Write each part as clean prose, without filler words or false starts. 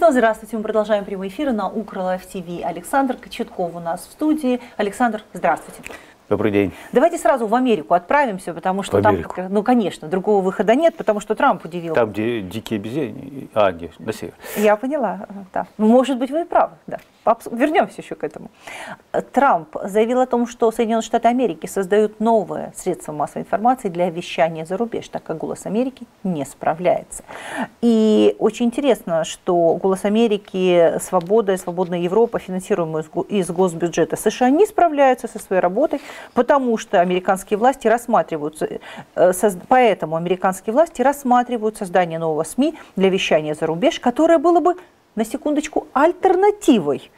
снова здравствуйте. Мы продолжаем прямой эфир на Укр-Лайв ТВ. Александр Кочетков у нас в студии. Александр, здравствуйте. Добрый день. Давайте сразу в Америку отправимся, потому что там, ну, конечно, другого выхода нет, потому что Трамп удивил. Там, где дикие обезьяны, нет, на север. Я поняла, да. Может быть, вы и правы, да. Вернемся еще к этому. Трамп заявил о том, что Соединенные Штаты Америки создают новые средства массовой информации для вещания за рубеж, так как «Голос Америки» не справляется. И очень интересно, что «Голос Америки», «Свобода» и «Свободная Европа», финансируемые из госбюджета США, не справляются со своей работой, потому что американские власти рассматривают, поэтому американские власти рассматривают создание нового СМИ для вещания за рубеж, которое было бы, на секундочку, альтернативой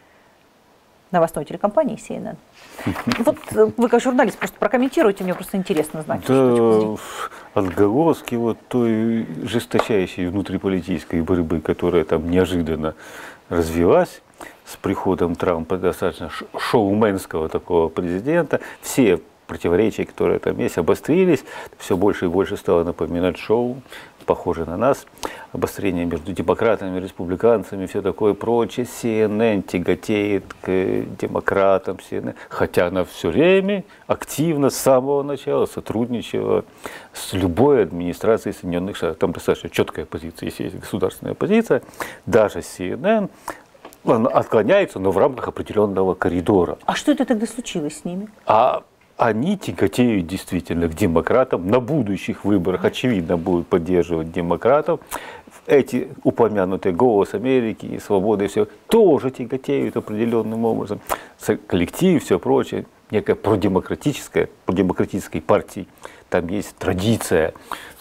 новостной телекомпании CNN. Вот вы как журналист просто прокомментируйте, мне просто интересно знать. Да, отголоски вот той жесточайшей внутриполитической борьбы, которая там неожиданно развилась с приходом Трампа, достаточно шоуменского такого президента, все противоречия, которые там есть, обострились, все больше и больше стало напоминать шоу, похоже на нас, обострение между демократами, республиканцами, все такое прочее. CNN тяготеет к демократам, CNN, хотя она все время активно с самого начала сотрудничала с любой администрацией Соединенных Штатов. Там достаточно четкая позиция, если есть государственная позиция, даже CNN отклоняется, но в рамках определенного коридора. А что это тогда случилось с ними? Они тяготеют действительно к демократам. На будущих выборах, очевидно, будут поддерживать демократов. Эти упомянутые «Голос Америки» и «Свобода» и все тоже тяготеют определенным образом. Коллектив, все прочее, некая продемократической партии. Там есть традиция.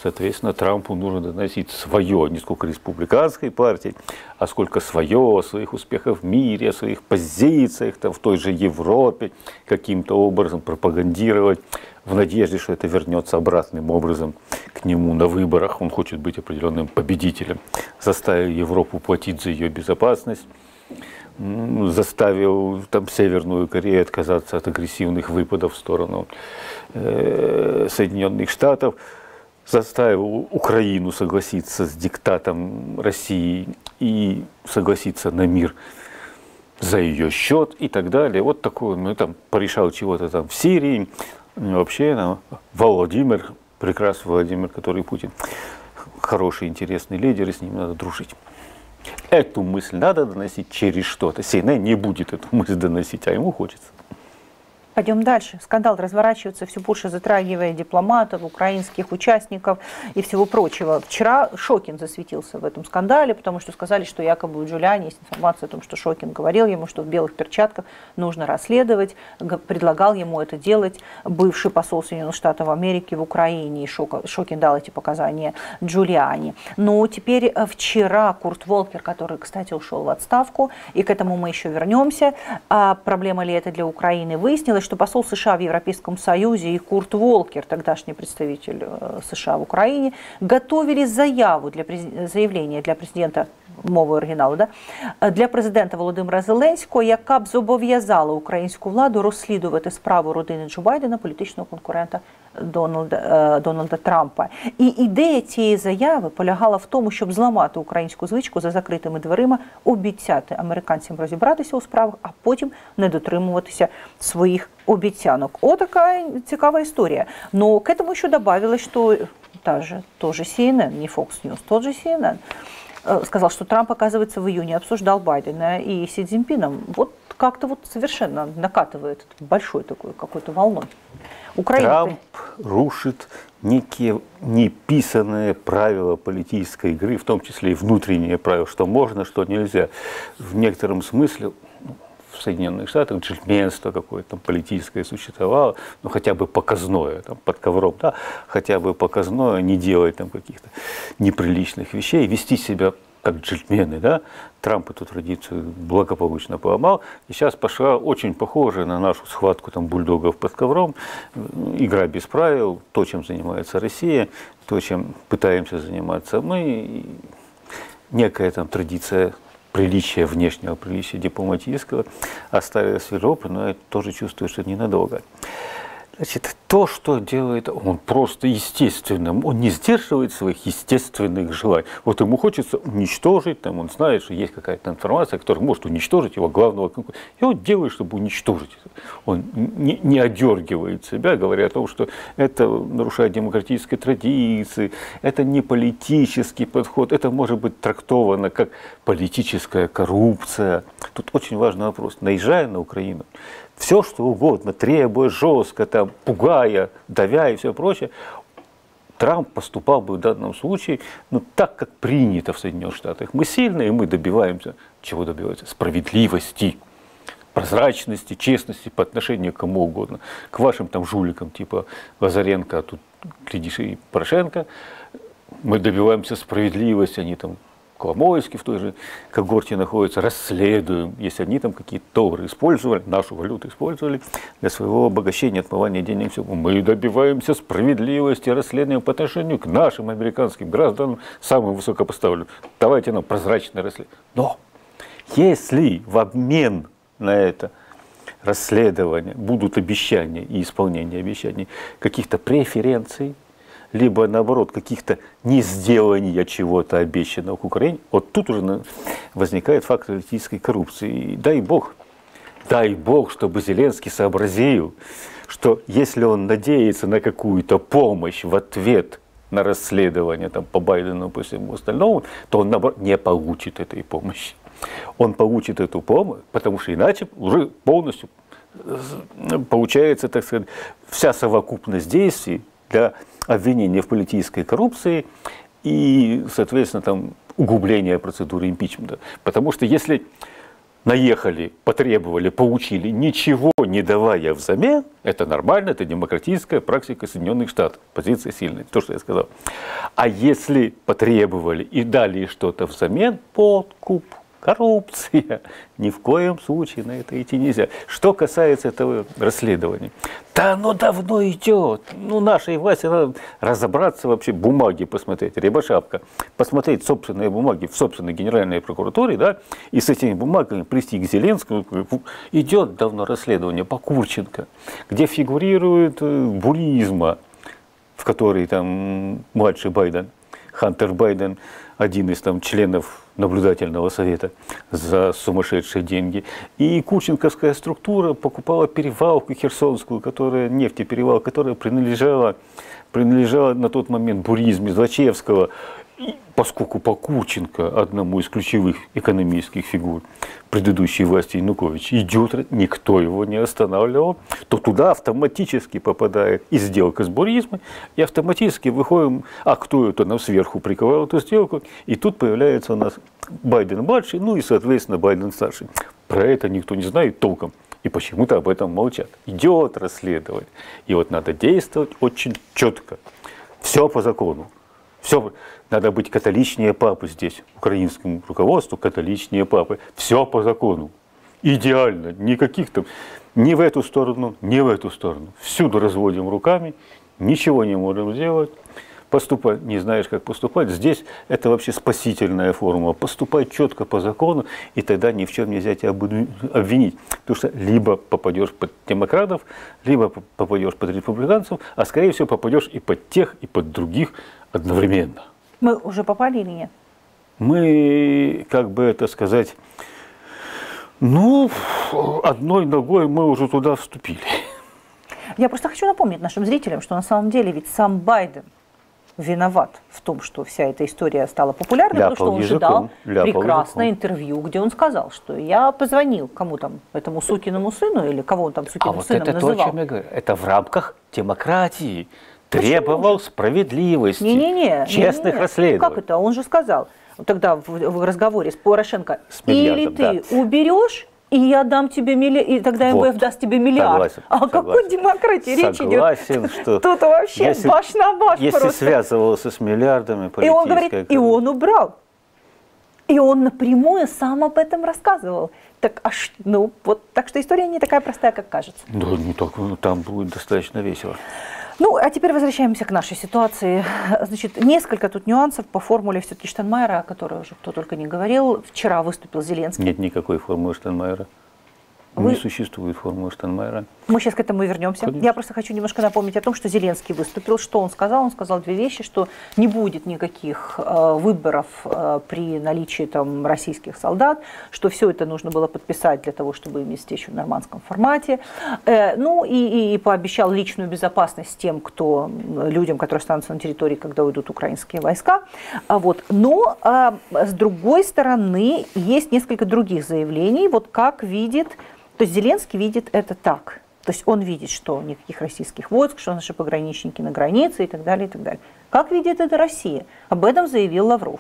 Соответственно, Трампу нужно доносить свое, не сколько республиканской партии, а сколько свое, о своих успехах в мире, о своих позициях там, в той же Европе, каким-то образом пропагандировать, в надежде, что это вернется обратным образом к нему на выборах. Он хочет быть определенным победителем, заставил Европу платить за ее безопасность, заставил там Северную Корею отказаться от агрессивных выпадов в сторону Соединенных Штатов, заставил Украину согласиться с диктатом России и согласиться на мир за ее счет и так далее. Вот такой, ну, там порешал чего-то там в Сирии. Вообще, Владимир, прекрасный Владимир, который Путин, хороший, интересный лидер, и с ним надо дружить. Эту мысль надо доносить через что-то. CNN не будет эту мысль доносить, а ему хочется. Пойдем дальше. Скандал разворачивается, все больше затрагивая дипломатов, украинских участников и всего прочего. Вчера Шокин засветился в этом скандале, потому что сказали, что якобы у Джулиани есть информация о том, что Шокин говорил ему, что в белых перчатках нужно расследовать, предлагал ему это делать бывший посол Соединенных Штатов Америки в Украине. И Шокин дал эти показания Джулиани. Но теперь вчера Курт Волкер, который, кстати, ушел в отставку, и к этому мы еще вернемся, проблема ли это для Украины, выяснилось, что посол США в Европейском Союзе и Курт Волкер, тогдашний представитель США в Украине, готовили заявление для президента, мовою оригіналу, для президента Володимира Зеленського, яка б зобов'язала українську владу розслідувати справу родини Джо Байдена, політичного конкурента Дональда Трампа. І ідея цієї заяви полягала в тому, щоб зламати українську звичку за закритими дверима, обіцяти американцям розібратися у справах, а потім не дотримуватися своїх обіцянок. Отака цікава історія. Но к этому еще добавилось, что тоже CNN, не Fox News, тот же CNN, сказал, что Трамп, оказывается, в июне обсуждал Байдена и Си Цзиньпином. Вот как-то вот совершенно накатывает большой такой какой-то волной. Трамп рушит некие неписанные правила политической игры, в том числе и внутренние правила, что можно, что нельзя. В некотором смысле в Соединенных Штатах джентльменство какое-то там политическое существовало, ну хотя бы показное, там, под ковром, да, хотя бы показное, не делать там каких-то неприличных вещей, вести себя как джентльмены, да. Трамп эту традицию благополучно поломал, и сейчас пошла очень похожая на нашу схватку там бульдогов под ковром, игра без правил, то, чем занимается Россия, то, чем пытаемся заниматься мы, некая там традиция приличия, внешнего приличия дипломатического оставилось в Европе, но я тоже чувствую, что ненадолго. Значит, то, что делает он просто естественным, он не сдерживает своих естественных желаний. Вот ему хочется уничтожить, там, он знает, что есть какая-то информация, которая может уничтожить его главного конкурента. И он делает, чтобы уничтожить. Он не одергивает себя, говоря о том, что это нарушает демократические традиции, это не политический подход, это может быть трактовано как политическая коррупция. Тут очень важный вопрос. Наезжая на Украину, все, что угодно, требуя жестко, там, пугая, давя и все прочее, Трамп поступал бы в данном случае так, как принято в Соединенных Штатах. Мы сильные, и мы добиваемся, чего добиваемся? Справедливости, прозрачности, честности по отношению к кому угодно. К вашим там жуликам, типа Лазаренко, а тут, глядишь, и Порошенко. Мы добиваемся справедливости, они там Коломойский в той же когорте находится, расследуем, если они там какие-то доллары использовали, нашу валюту использовали для своего обогащения, отмывания денег, все. Мы добиваемся справедливости, расследуем по отношению к нашим американским гражданам, самым высокопоставленным. Давайте нам прозрачное расследование. Но если в обмен на это расследование будут обещания и исполнение обещаний каких-то преференций, либо, наоборот, каких-то не сделания чего-то обещанного к Украине, вот тут уже возникает факт политической коррупции. И дай Бог, чтобы Зеленский сообразил, что если он надеется на какую-то помощь в ответ на расследование там, по Байдену и по всему остальному, то он, наоборот, не получит этой помощи. Он получит эту помощь, потому что иначе уже полностью получается, так сказать, вся совокупность действий для обвинения в политической коррупции и, соответственно, там, углубления процедуры импичмента. Потому что если наехали, потребовали, получили, ничего не давая взамен, это нормально, это демократическая практика Соединенных Штатов, позиция сильная, то, что я сказал. А если потребовали и дали что-то взамен, подкуп, коррупция, ни в коем случае на это идти нельзя. Что касается этого расследования, да оно давно идет. Нашей власти надо разобраться вообще, бумаги посмотреть, Рябошапка, посмотреть собственные бумаги в собственной генеральной прокуратуре, да, и с этими бумагами прийти к Зеленскому. Идет давно расследование по Курченко, где фигурирует Буризма, в которой там младший Байден, Хантер Байден, один из там членов наблюдательного совета за сумасшедшие деньги. И курченковская структура покупала перевалку херсонскую, нефтеперевалку, которая принадлежала на тот момент Буризме, Злачевского. И поскольку по Курченко, одному из ключевых экономических фигур предыдущей власти Януковича, идет, никто его не останавливал, то туда автоматически попадает и сделка с Буризмом, и автоматически выходим, а кто это нам сверху приковал эту сделку, и тут появляется у нас Байден-младший, и, соответственно, Байден-старший. Про это никто не знает толком, и почему-то об этом молчат. Идет расследование, и вот надо действовать очень четко, все по закону. Все, надо быть католичнее папы здесь, украинскому руководству католичнее папы. Все по закону. Идеально. Никаких там, ни в эту сторону, ни в эту сторону. Всюду разводим руками, ничего не можем сделать. Поступать, не знаешь, как поступать. Здесь это вообще спасительная формула. Поступать четко по закону, и тогда ни в чем нельзя тебя обвинить. Потому что либо попадешь под демократов, либо попадешь под республиканцев, а скорее всего попадешь и под тех, и под других одновременно. Мы уже попали или нет? Мы, как бы это сказать, одной ногой мы уже туда вступили. Я просто хочу напомнить нашим зрителям, что на самом деле ведь сам Байден виноват в том, что вся эта история стала популярной, потому что он же дал прекрасное интервью, где он сказал, что я позвонил кому там, этому сукиному сыну, или кого он там сукиным сыном называл. Это то, о чем я говорю. Это в рамках демократии. Требовал справедливости, честных расследований. Как это? Он же сказал тогда в разговоре с Порошенко, или ты уберешь, и я дам тебе миллиард, и тогда МВФ даст тебе миллиард. О какой демократии речь идет? Согласен, что тут вообще баш на баш если просто. связывался с миллиардами политической... И он говорит, и он убрал. И он напрямую сам об этом рассказывал. Так, так что история не такая простая, как кажется. Да, там будет достаточно весело. А теперь возвращаемся к нашей ситуации. Значит, несколько тут нюансов по формуле все-таки Штайнмайера, о которой уже кто только не говорил. Вчера выступил Зеленский. Нет никакой формулы Штайнмайера. Не существует формулы Штайнмайера. Мы сейчас к этому и вернемся. Конечно. Я просто хочу немножко напомнить о том, что Зеленский выступил. Что он сказал? Он сказал две вещи, что не будет никаких выборов при наличии там российских солдат, что все это нужно было подписать для того, чтобы иметь встречу в нормандском формате. Ну и пообещал личную безопасность тем, людям, которые останутся на территории, когда уйдут украинские войска. Вот. Но с другой стороны есть несколько других заявлений. Вот как видит... То есть Зеленский видит это так. То есть он видит, что никаких российских войск, что наши пограничники на границе и так далее, и так далее. Как видит это Россия? Об этом заявил Лавров.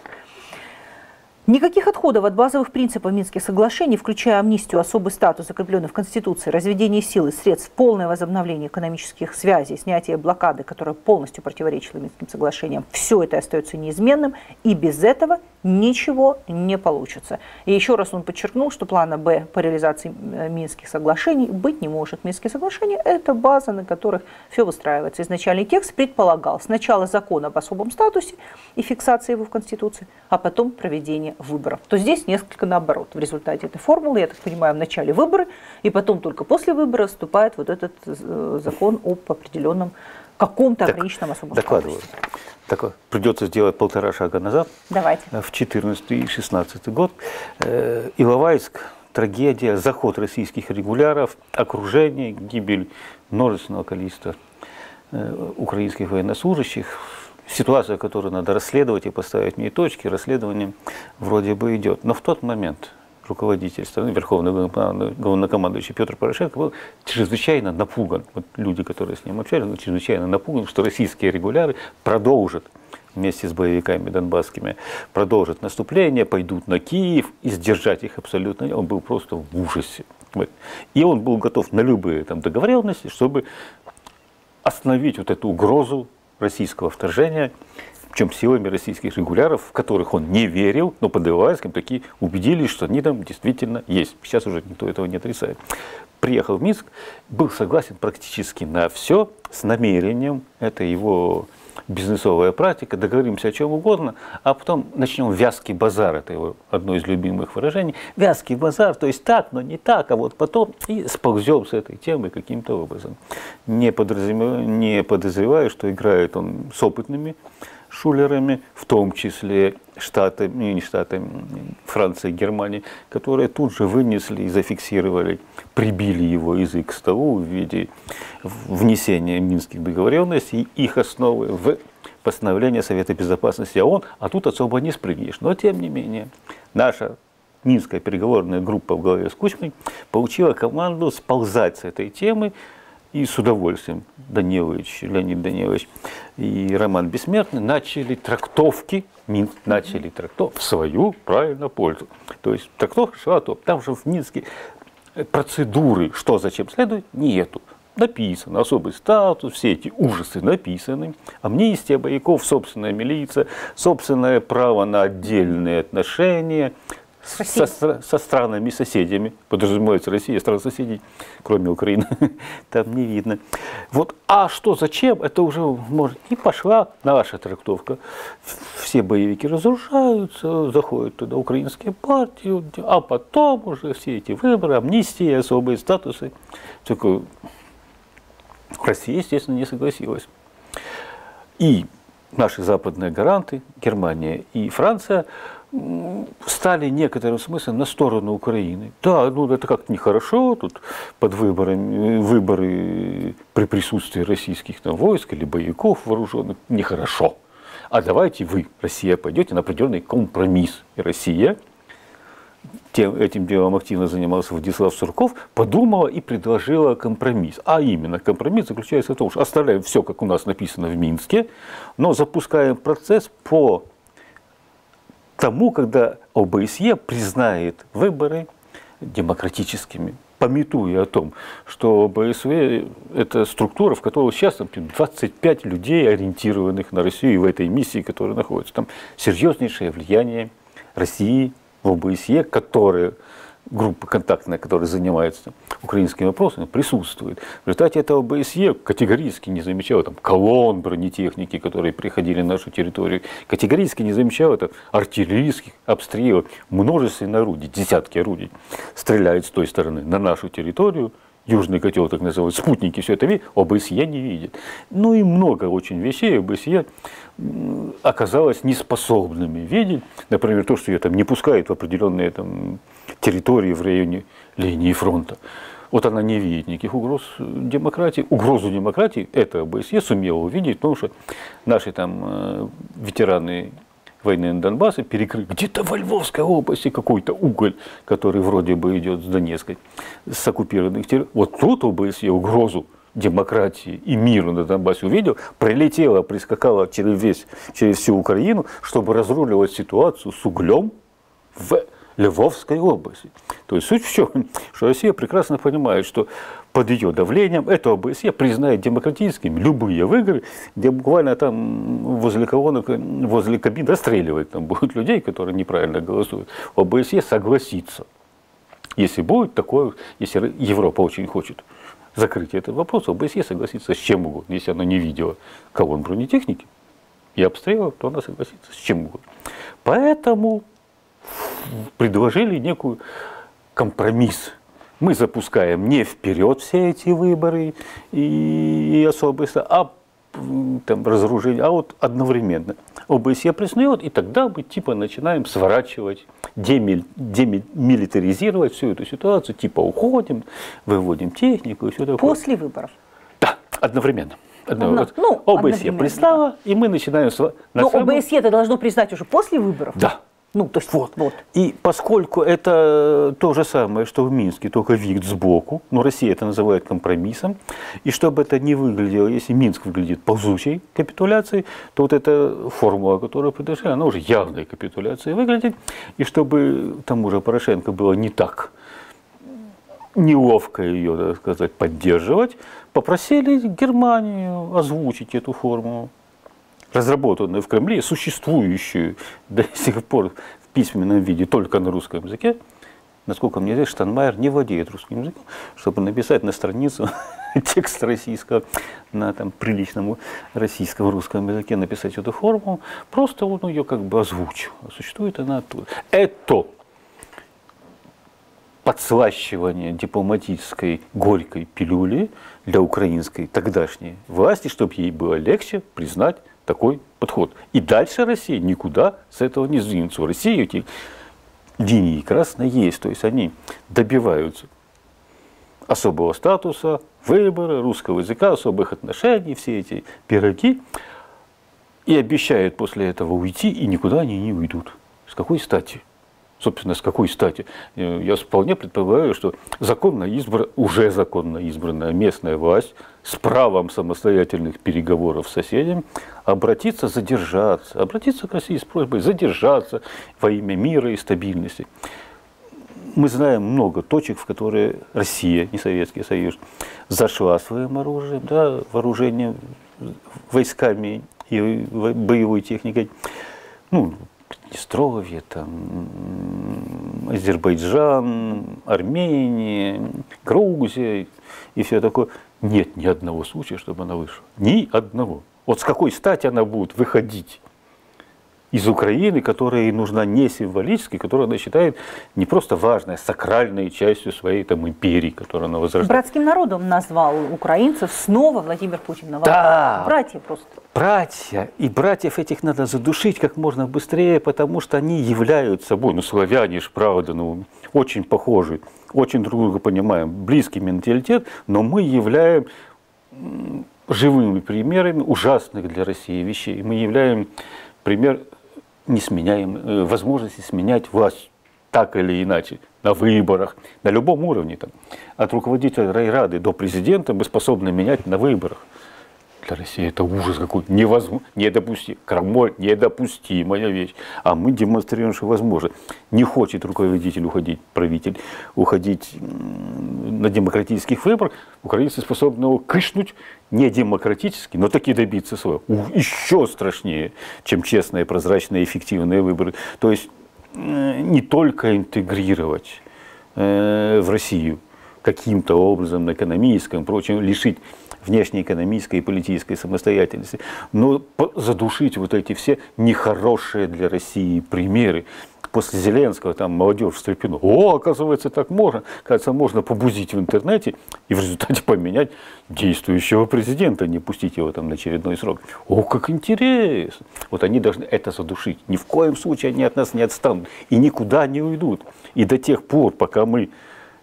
Никаких отходов от базовых принципов Минских соглашений, включая амнистию, особый статус, закрепленный в Конституции, разведение сил и средств, полное возобновление экономических связей, снятие блокады, которая полностью противоречила Минским соглашениям, все это остается неизменным, и без этого ничего не получится. И еще раз он подчеркнул, что плана Б по реализации Минских соглашений быть не может. Минские соглашения – это база, на которых все выстраивается. Изначальный текст предполагал сначала закон об особом статусе и фиксации его в Конституции, а потом проведение выборов. То здесь несколько наоборот. В результате этой формулы, я так понимаю, в начале выборы, и потом только после выбора вступает вот этот закон об определенном каком-то ограниченном особом статусе. Так, придется сделать 1,5 шага назад. Давайте. В 2014 и 2016 год Иловайск, трагедия, заход российских регуляров, окружение, гибель множественного количества украинских военнослужащих. Ситуация, которую надо расследовать и поставить в ней точки, расследование вроде бы идет. Но в тот момент руководитель страны, верховный главнокомандующий Петр Порошенко был чрезвычайно напуган. Вот люди, которые с ним общались, были чрезвычайно напуган, что российские регуляры продолжат вместе с боевиками донбасскими, продолжат наступление, пойдут на Киев, и сдержать их абсолютно. Он был просто в ужасе. И он был готов на любые там договоренности, чтобы остановить вот эту угрозу российского вторжения, причем силами российских регуляров, в которых он не верил, но под Иловайском такие убедились, что они там действительно есть. Сейчас уже никто этого не отрицает. Приехал в Минск, был согласен практически на все с намерением, это его бизнесовая практика, договоримся о чем угодно, а потом начнем вязкий базар, это его одно из любимых выражений, вязкий базар, то есть так, но не так, а вот потом и сползем с этой темы каким-то образом. Не подозревая, что играет он с опытными шулерами, в том числе Франция и Германия, которые тут же вынесли и зафиксировали, прибили его язык к столу в виде внесения минских договоренностей и их основы в постановление Совета Безопасности ООН, а тут особо не спрыгнешь. Но тем не менее, наша минская переговорная группа в главе с Кучмой получила команду сползать с этой темы, и с удовольствием Леонид Данилович и Роман Бессмертный начали трактовки, Минск начали трактовку в свою правильно пользу. То есть трактовка шла, то там же в Минске процедуры, что зачем следует, нету. Написано, особый статус, все эти ужасы написаны. Амнистия боевиков, собственная милиция, собственное право на отдельные отношения со странами-соседями, подразумевается Россия, стран-соседей, кроме Украины, там не видно. Вот, а что, зачем, это уже может. И пошла наша трактовка. Все боевики разоружаются, заходят туда украинские партии, а потом уже все эти выборы, амнистии, особые статусы. Только Россия, естественно, не согласилась. И наши западные гаранты, Германия и Франция, стали некоторым смыслом на сторону Украины. Да, ну это как-то нехорошо, тут под выборы при присутствии российских там войск или боевиков вооруженных, нехорошо. А давайте вы, Россия, пойдете на определенный компромисс. И Россия, этим делом активно занимался Владислав Сурков, подумала и предложила компромисс. А именно, компромисс заключается в том, что оставляем все, как у нас написано в Минске, но запускаем процесс по тому, когда ОБСЕ признает выборы демократическими, памятуя о том, что ОБСЕ – это структура, в которой сейчас там 25 людей, ориентированных на Россию, и в этой миссии, которая находится. Там серьезнейшее влияние России в ОБСЕ, которое группа контактная, которая занимается украинскими вопросами, присутствует. В результате этого ОБСЕ категорически не замечало там колонн бронетехники, которые приходили на нашу территорию, категорически не замечало там артиллерийских обстрелов, множественные орудий, десятки орудий стреляют с той стороны на нашу территорию. Южный котел, так называют, спутники, все это видят, ОБСЕ не видит. Ну и много очень вещей ОБСЕ оказалось неспособными видеть. Например, то, что ее там не пускают в определенные там территории в районе линии фронта. Вот она не видит никаких угроз демократии. Угрозу демократии это ОБСЕ сумела увидеть, потому что наши там ветераны войны на Донбассе перекрыли где-то во Львовской области какой-то уголь, который вроде бы идет с Донецкой, с оккупированных территорий. Вот тут ОБСЕ угрозу демократии и миру на Донбассе увидел, прилетела, прискакала через всю Украину, чтобы разруливать ситуацию с углем в Львовской области. То есть суть в чем, что Россия прекрасно понимает, что под ее давлением это ОБСЕ признает демократическими любые выборы, где буквально там возле колонок, возле кабин расстреливать там будут людей, которые неправильно голосуют. ОБСЕ согласится. Если будет такое, если Европа очень хочет закрыть этот вопрос, ОБСЕ согласится с чем угодно. Если она не видела колонн бронетехники и обстрелов, то она согласится с чем угодно. Поэтому предложили некую компромисс. Мы запускаем не вперед все эти выборы и особые, а там, разоружение, а вот одновременно. ОБСЕ признает, и тогда мы типа начинаем сворачивать, демилитаризировать всю эту ситуацию, типа уходим, выводим технику и все такое. После выборов? Да, одновременно. Ну, ОБСЕ признала, и мы начинаем... Но ОБСЕ это должно признать уже после выборов? Да. Ну, то есть вот. И поскольку это то же самое, что в Минске, только вид сбоку, но Россия это называет компромиссом, и чтобы это не выглядело, если Минск выглядит ползучей капитуляцией, то вот эта формула, которую предложили, она уже явной капитуляцией выглядит, и чтобы тому же Порошенко было не так неловко ее, так сказать, поддерживать, попросили Германию озвучить эту формулу, разработанную в Кремле, существующую до сих пор в письменном виде только на русском языке. Насколько мне известно, Штайнмайер не владеет русским языком, чтобы написать на страницу текст российского, на там, приличном российском русском языке написать эту формулу, просто он ее как бы озвучил. Существует она оттуда. Это подслащивание дипломатической горькой пилюли для украинской тогдашней власти, чтобы ей было легче признать такой подход. И дальше Россия никуда с этого не сдвинется. У России эти линии красно есть, то есть они добиваются особого статуса, выбора, русского языка, особых отношений, все эти пироги, и обещают после этого уйти, и никуда они не уйдут. С какой стати? Собственно, с какой стати? Я вполне предполагаю, что уже законно избранная местная власть с правом самостоятельных переговоров с соседями обратиться к России с просьбой задержаться во имя мира и стабильности. Мы знаем много точек, в которые Россия, не Советский Союз, зашла своим оружием, да, вооружением, войсками и боевой техникой. Ну, Приднестровье, там, Азербайджан, Армения, Грузия и все такое. Нет ни одного случая, чтобы она вышла. Ни одного. Вот с какой стати она будет выходить из Украины, которая ей нужна не символически, которую она считает не просто важной, а сакральной частью своей там, империи, которую она возрождает. Братским народом назвал украинцев снова Владимир Путин. Да. Братья просто. Братья. И братьев этих надо задушить как можно быстрее, потому что они являются собой, ну славяне ж, правда, ну очень похожи, очень друг друга понимаем, близкий менталитет, но мы являем живыми примерами ужасных для России вещей. Мы являем пример возможности сменять власть так или иначе, на выборах, на любом уровне, там, от руководителя райрады до президента мы способны менять на выборах. Для России это ужас какой-то, недопустимая вещь. А мы демонстрируем, что возможно. Не хочет руководитель уходить, правитель уходить на демократических выборах, украинцы способны его кышнуть не демократически, но таки добиться своего. Еще страшнее, чем честные, прозрачные, эффективные выборы. То есть не только интегрировать в Россию каким-то образом, на экономическом, прочем, лишить внешнеэкономической и политической самостоятельности, но задушить вот эти все нехорошие для России примеры. После Зеленского там молодежь встрепенула. О, оказывается, так можно. Кажется, можно побузить в интернете и в результате поменять действующего президента, не пустить его там на очередной срок. О, как интересно. Вот они должны это задушить. Ни в коем случае они от нас не отстанут и никуда не уйдут. И до тех пор, пока мы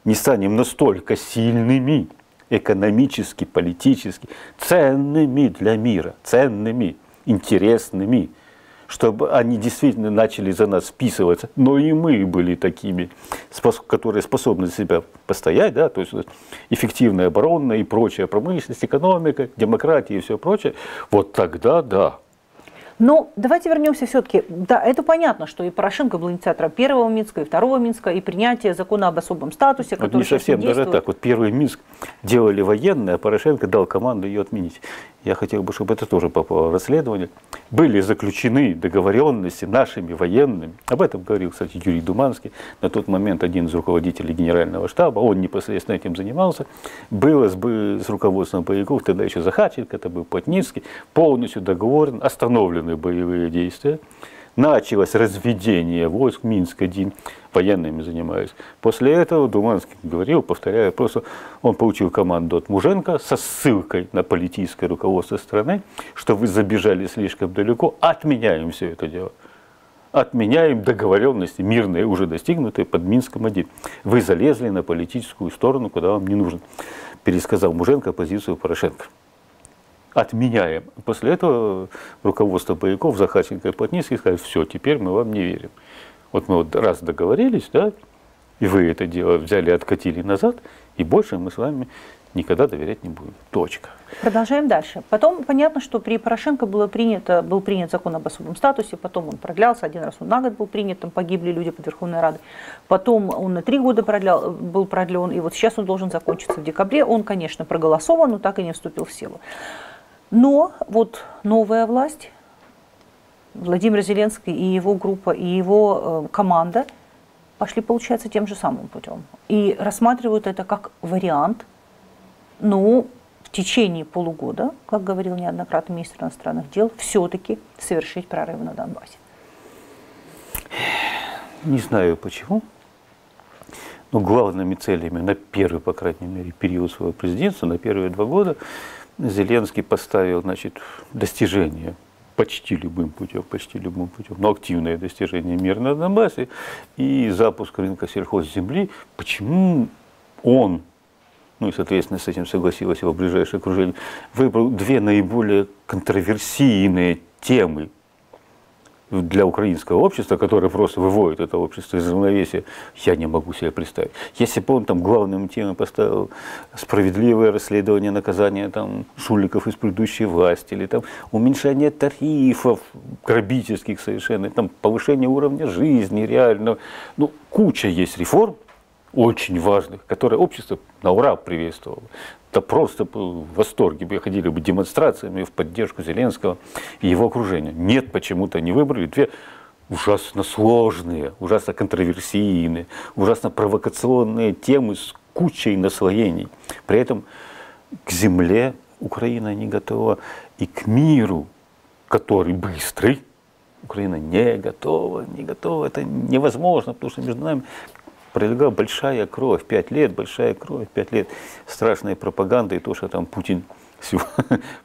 не станем настолько сильными, экономически, политически, ценными для мира, ценными, интересными, чтобы они действительно начали за нас вписываться, но и мы были такими, которые способны за себя постоять, да, то есть эффективная оборона и прочая промышленность, экономика, демократия и все прочее, вот тогда да. Но давайте вернемся все-таки. Да, это понятно, что и Порошенко был инициатором первого Минска, и второго Минска, и принятия закона об особом статусе, который вот не совсем даже так. Вот первый Минск делали военные, а Порошенко дал команду ее отменить. Я хотел бы, чтобы это тоже попало в расследование. Были заключены договоренности нашими военными. Об этом говорил, кстати, Юрий Думанский. На тот момент один из руководителей генерального штаба, он непосредственно этим занимался. Было с руководством боевиков, тогда еще Захарченко, это был Плотницкий, полностью договорен, остановлены боевые действия. Началось разведение войск, Минск-1, военными занимаясь. После этого Думанский говорил, повторяю, просто он получил команду от Муженко со ссылкой на политическое руководство страны, что вы забежали слишком далеко, отменяем все это дело. Отменяем договоренности мирные, уже достигнутые под Минском-1. Вы залезли на политическую сторону, куда вам не нужно. Пересказал Муженко позицию Порошенко. Отменяем. После этого руководство боевиков, Захарченко и Плотницкий сказали, все, теперь мы вам не верим. Вот мы вот раз договорились, да, и вы это дело взяли, откатили назад, и больше мы с вами никогда доверять не будем. Точка. Продолжаем дальше. Потом понятно, что при Порошенко был принят закон об особом статусе, потом он продлялся, один раз он на год был принят, там погибли люди под Верховной Радой, потом он на 3 года был продлен, и вот сейчас он должен закончиться в декабре. Он, конечно, проголосован, но так и не вступил в силу. Но вот новая власть, Владимир Зеленский и его группа, и его команда пошли, получается, тем же самым путем. И рассматривают это как вариант, ну, в течение полугода, как говорил неоднократно министр иностранных дел, все-таки совершить прорыв на Донбассе. Не знаю почему, но главными целями на первый, по крайней мере, период своего президентства, на первые 2 года, Зеленский поставил, значит, достижение почти любым путем, но активное достижение мира на Донбассе и запуск рынка сельхозземли. Почему он, ну и, соответственно, с этим согласилось его ближайшее окружение, выбрал 2 наиболее контроверсийные темы для украинского общества, которое просто выводит это общество из равновесия, я не могу себе представить. Если бы он там главным темой поставил справедливое расследование наказания там жуликов из предыдущей власти, или там уменьшение тарифов грабительских совершенно, там повышение уровня жизни реального, ну, куча есть реформ, очень важных, которые общество на ура приветствовало. Да просто в восторге бы ходили бы демонстрациями в поддержку Зеленского и его окружения. Нет, почему-то они выбрали 2 ужасно сложные, ужасно контроверсийные, ужасно провокационные темы с кучей наслоений. При этом к земле Украина не готова, и к миру, который быстрый, Украина не готова, это невозможно, потому что между нами пролегла большая кровь, 5 лет, большая кровь, 5 лет страшной пропаганды, и то, что там Путин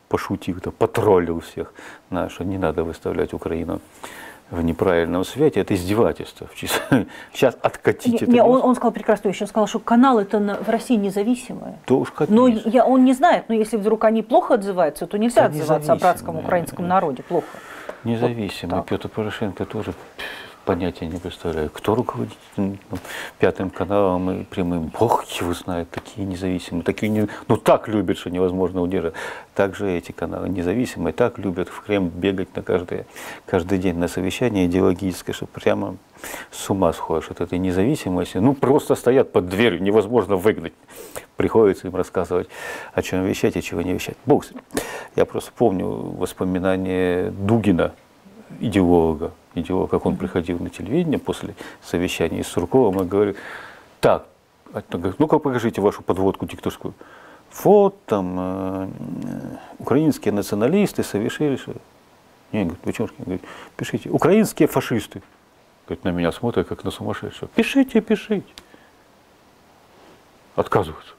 пошутил, потроллил всех, что не надо выставлять Украину в неправильном свете, это издевательство. Сейчас откатить это. Он сказал прекрасную вещь, он сказал, что каналы-то в России независимые. То уж но он не знает, но если вдруг они плохо отзываются, то нельзя отзываться о братском украинском народе, плохо. Независимый. Вот Петр Порошенко тоже понятия не представляю, кто руководит 5 каналом и прямым. Бог его знает, такие независимые, такие ну так любят, что невозможно удержать. Также эти каналы независимые, так любят в Кремль бегать на каждый день на совещание идеологическое, что прямо с ума сходишь от этой независимости. Ну просто стоят под дверью, невозможно выгнать. Приходится им рассказывать, о чем вещать, о чего не вещать. Бог с ним. Я просто помню воспоминания Дугина, идеолога, как он приходил на телевидение после совещания с Сурковым и говорил, так, Ну-ка покажите вашу подводку диктовскую. Вот там украинские националисты совершили... Не, говорит, вы что, говорит, пишите. Украинские фашисты. Говорит, на меня смотрят, как на сумасшедшего. Пишите, пишите. Отказываются.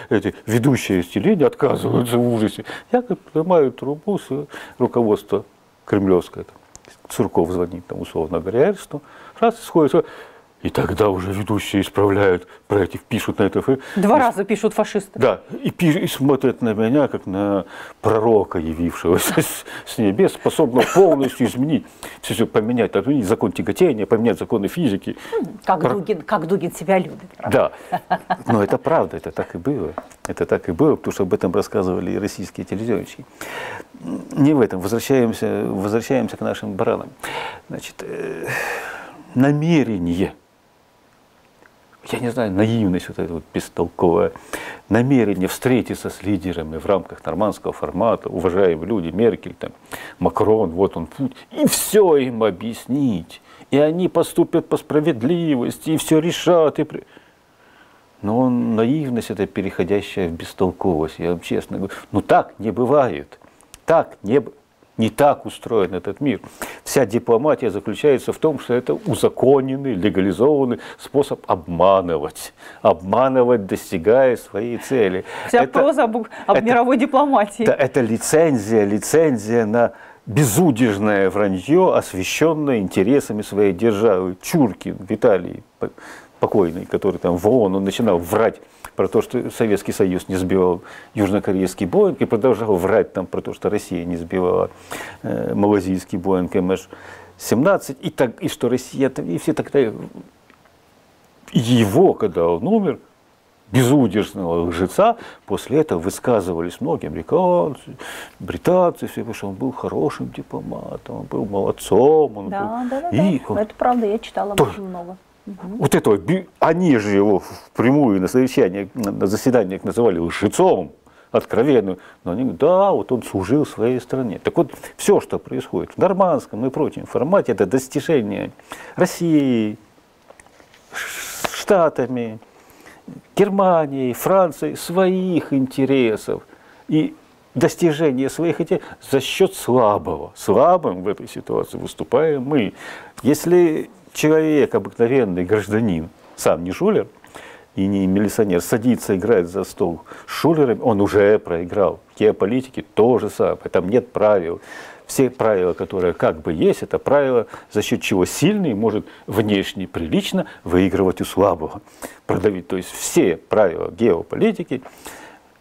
Эти ведущие телевидения отказываются в ужасе. Я, говорит, поднимаю трубу с руководства кремлевское. Сурков звонит, там, условно говоря, что раз сходит. И тогда уже ведущие исправляют проекты, пишут на это. Два раза пишут фашисты. Да, и смотрят на меня, как на пророка, явившегося с небес, способного полностью изменить, все поменять, отменить закон тяготения, поменять законы физики. Как Дугин себя любит. Правда? Да, но это правда, это так и было. Это так и было, потому что об этом рассказывали и российские телеведущие. Не в этом, возвращаемся к нашим баранам. Значит, намерение. Я не знаю, наивность вот эта вот бестолковая, намерение встретиться с лидерами в рамках нормандского формата, уважаемые люди, Меркель, там, Макрон, вот он путь, и все им объяснить. И они поступят по справедливости, и все решат. Но наивность это переходящая в бестолковость, я вам честно говорю. Ну так не бывает. Не так устроен этот мир. Вся дипломатия заключается в том, что это узаконенный, легализованный способ обманывать, достигая своей цели. Вся проза об мировой дипломатии. Да, это лицензия на безудержное вранье, освященное интересами своей державы. Чуркин Виталий, покойный, который там в ООН, он начинал врать про то, что Советский Союз не сбивал южнокорейский Боинг, и продолжал врать там про то, что Россия не сбивала малазийский Боинг МШ-17, и что Россия, и все так далее. Его, когда он умер, безудержного лжеца, после этого высказывались многие американцы, британцы, все, потому что он был хорошим дипломатом, он был молодцом. Да, это правда, я читала об этом много. Вот это, они же его впрямую на совещаниях, на заседаниях называли лжецом, откровенным. Но они говорят, да, вот он служил своей стране. Так вот, все, что происходит в нормандском и прочем формате, это достижение России, Штатами, Германией, Францией своих интересов. И достижение своих интересов за счет слабого. Слабым в этой ситуации выступаем мы. Если человек, обыкновенный гражданин, сам не шулер и не милиционер, садится играть за стол с шулерами, он уже проиграл. В геополитике то же самое, там нет правил. Все правила, которые как бы есть, это правила, за счет чего сильный может внешне прилично выигрывать у слабого, продавить. То есть все правила геополитики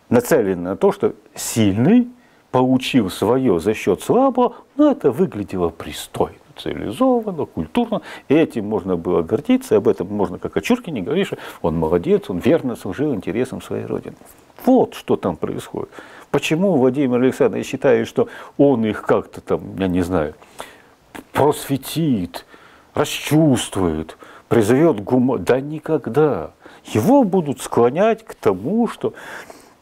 нацелены на то, что сильный получил свое за счет слабого, но это выглядело пристойно, цивилизованно, культурно, и этим можно было гордиться, и об этом можно, как о Чуркине, говорить, что он молодец, он верно служил интересам своей родины. Вот что там происходит. Почему Владимир Александрович считает, что он их как-то там, я не знаю, просветит, расчувствует, призовет гумор? Да никогда. Его будут склонять к тому, что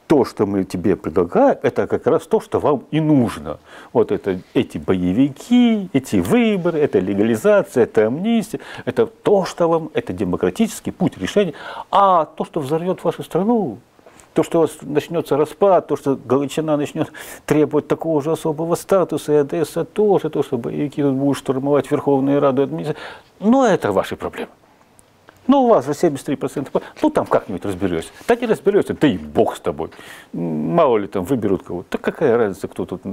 то, что мы тебе предлагаем, это как раз то, что вам и нужно. Вот это эти боевики, эти выборы, это легализация, это амнистия, это то, что вам, это демократический путь решения. А то, что взорвет вашу страну, то, что у вас начнется распад, то, что Галичина начнет требовать такого же особого статуса, и Одесса тоже, то, что боевики тут будут штурмовать Верховную Раду администрации, но это ваши проблемы. Ну, у вас же 73%, ну, там как-нибудь разберешься. Да не разберешься, да и бог с тобой. Мало ли там выберут кого-то. Да какая разница, кто тут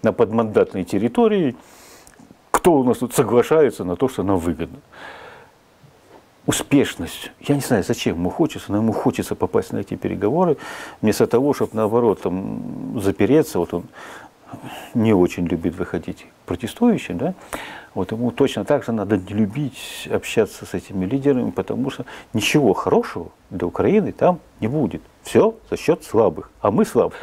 на подмандатной территории, кто у нас тут соглашается на то, что нам выгодно. Успешность. Я не знаю, зачем ему хочется, но ему хочется попасть на эти переговоры, вместо того, чтобы наоборот там запереться. Вот он не очень любит выходить протестующим, да? Вот ему точно так же надо не любить общаться с этими лидерами, потому что ничего хорошего для Украины там не будет. Все за счет слабых. А мы слабы.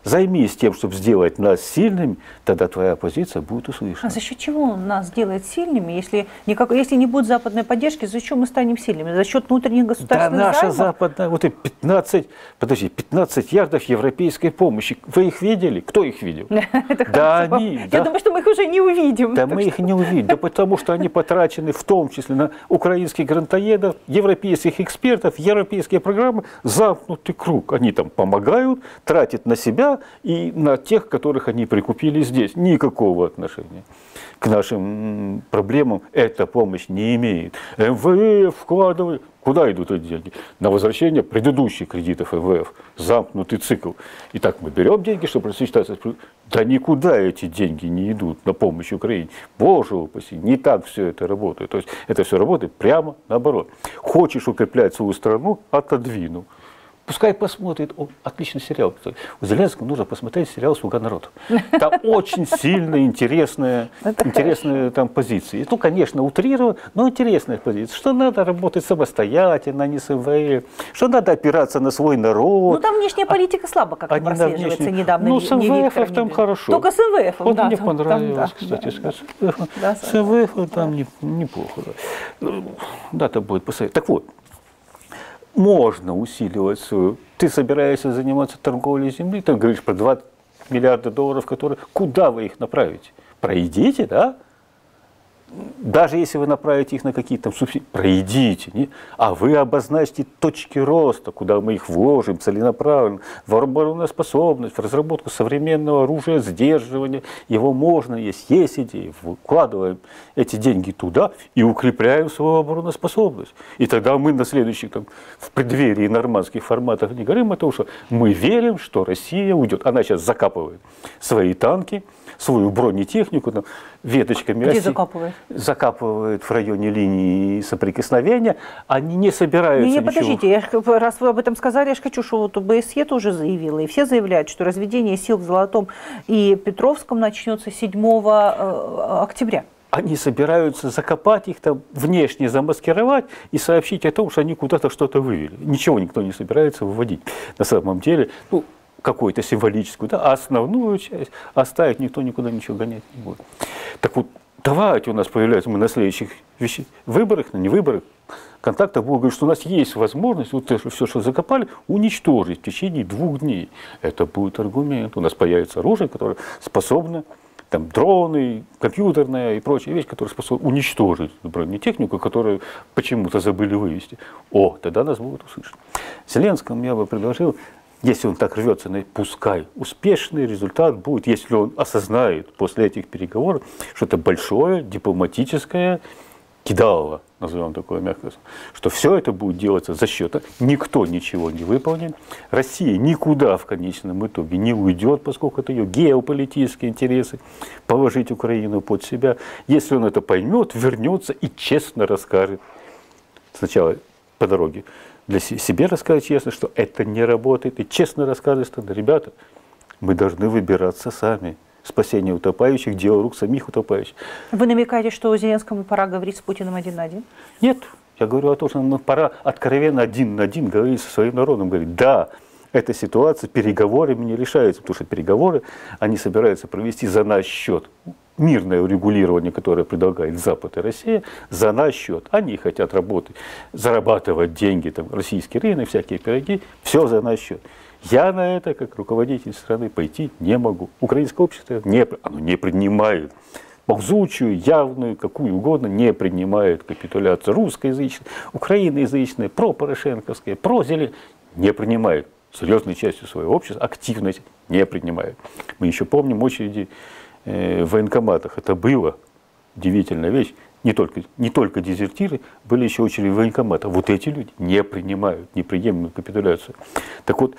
Займись тем, чтобы сделать нас сильными, тогда твоя позиция будет услышана. А за счет чего нас делает сильными, если не будет западной поддержки, за счет мы станем сильными? За счет внутренних государственных Да, наша займов? западная, вот и 15 ярдов европейской помощи. Вы их видели? Кто их видел? Да, они. Я думаю, что мы их уже не увидим. Да, мы их не увидим, да потому что они потрачены в том числе на украинских грантоедов, европейских экспертов, европейские программы, замкнутый круг. Они там помогают, тратят на себя и на тех, которых они прикупили здесь. Никакого отношения к нашим проблемам эта помощь не имеет. МВФ вкладывает. Куда идут эти деньги? На возвращение предыдущих кредитов МВФ. Замкнутый цикл. Итак, мы берем деньги, чтобы рассчитаться. Да никуда эти деньги не идут на помощь Украине. Боже упаси, не так все это работает. То есть это все работает прямо наоборот. Хочешь укреплять свою страну, отодвинул. Пускай посмотрит, отличный сериал. У Зеленского нужно посмотреть сериал «Слуга народа». Там очень сильная, интересная там позиция. Ну, конечно, утрировано, но интересная позиция. Что надо работать самостоятельно, а не с МВФ. Что надо опираться на свой народ. Ну, там внешняя политика слабо как-то прослеживается недавно. Ну, с МВФ там хорошо. Только с МВФ. Вот мне понравилось, кстати, с МВФ там неплохо. Надо будет посмотреть. Так вот. Можно усиливать свою. Ты собираешься заниматься торговлей земли, ты говоришь про 20 миллиарда долларов, которые. Куда вы их направите? Пройдите, да? Даже если вы направите их на какие-то субсидии, пройдите. Не? А вы обозначьте точки роста, куда мы их вложим целенаправленно, в обороноспособность, в разработку современного оружия сдерживания. Его можно, есть идеи. Вкладываем эти деньги туда и укрепляем свою обороноспособность. И тогда мы на следующих, в преддверии нормандских форматах не говорим о том, что мы верим, что Россия уйдет. Она сейчас закапывает свои танки, свою бронетехнику там, веточками. Где закапывает? Закапывает в районе линии соприкосновения. Они не собираются ничего. Подождите, раз вы об этом сказали, я же хочу, что вот ОБСЕ тоже заявила, и все заявляют, что разведение сил в Золотом и Петровском начнется 7 октября. Они собираются закопать их, там, внешне замаскировать и сообщить о том, что они куда-то что-то вывели. Ничего никто не собирается выводить. На самом деле, какую-то символическую, да, а основную часть оставить никто никуда ничего гонять не будет. Так вот, давайте у нас появляется, мы на следующих выборах, не выборах, контактах будем говорить, что у нас есть возможность вот это все, что закопали, уничтожить в течение 2 дней. Это будет аргумент. У нас появится оружие, которое способно, там, дроны, компьютерная и прочие вещи, которые способны уничтожить бронетехнику, которую почему-то забыли вывести. Тогда нас будут услышать. Зеленскому я бы предложил, если он так рвется, пускай успешный результат будет, если он осознает после этих переговоров, что это большое дипломатическое кидалово, назовем такое мягко, что все это будет делаться за счет, никто ничего не выполнит, Россия никуда в конечном итоге не уйдет, поскольку это ее геополитические интересы, положить Украину под себя. Если он это поймет, вернется и честно расскажет, сначала по дороге, для себе расскажет честно, что это не работает, и честно расскажет, что, ребята, мы должны выбираться сами. Спасение утопающих, дело рук самих утопающих. Вы намекаете, что Зеленскому пора говорить с Путиным 1 на 1? Нет, я говорю о том, что нам пора откровенно 1 на 1 говорить со своим народом, говорить, да, эта ситуация переговорами не решается, потому что переговоры они собираются провести за наш счет. Мирное урегулирование, которое предлагает Запад и Россия, за наш счет. Они хотят работать, зарабатывать деньги, там, российский рынок, всякие пироги, все за наш счет. Я на это, как руководитель страны, пойти не могу. Украинское общество оно не принимает. Ползучую, явную, какую угодно, не принимает капитуляцию. Русскоязычная, украиноязычная, пропорошенковская, прозелень не принимает. Серьезной частью своего общества активность не принимает. Мы еще помним очереди в военкоматах. Это было удивительная вещь. Не только дезертиры, были еще очереди в военкоматах. Вот эти люди не принимают неприемлемую капитуляцию. Так вот,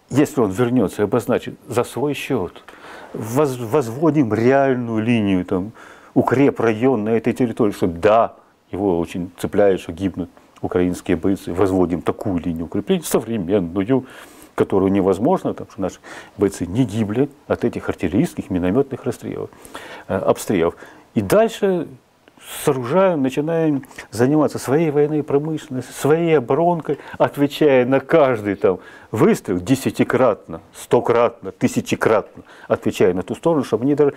если он вернется и обозначит за свой счет, возводим реальную линию, там, укрепрайон на этой территории, что да, его очень цепляет, что гибнут украинские бойцы, возводим такую линию укрепления, современную, которую невозможно, потому что наши бойцы не гибли от этих артиллерийских, минометных обстрелов. И дальше сооружаем, начинаем заниматься своей военной промышленностью, своей оборонкой, отвечая на каждый там выстрел десятикратно, стократно, тысячекратно, отвечая на ту сторону, чтобы они даже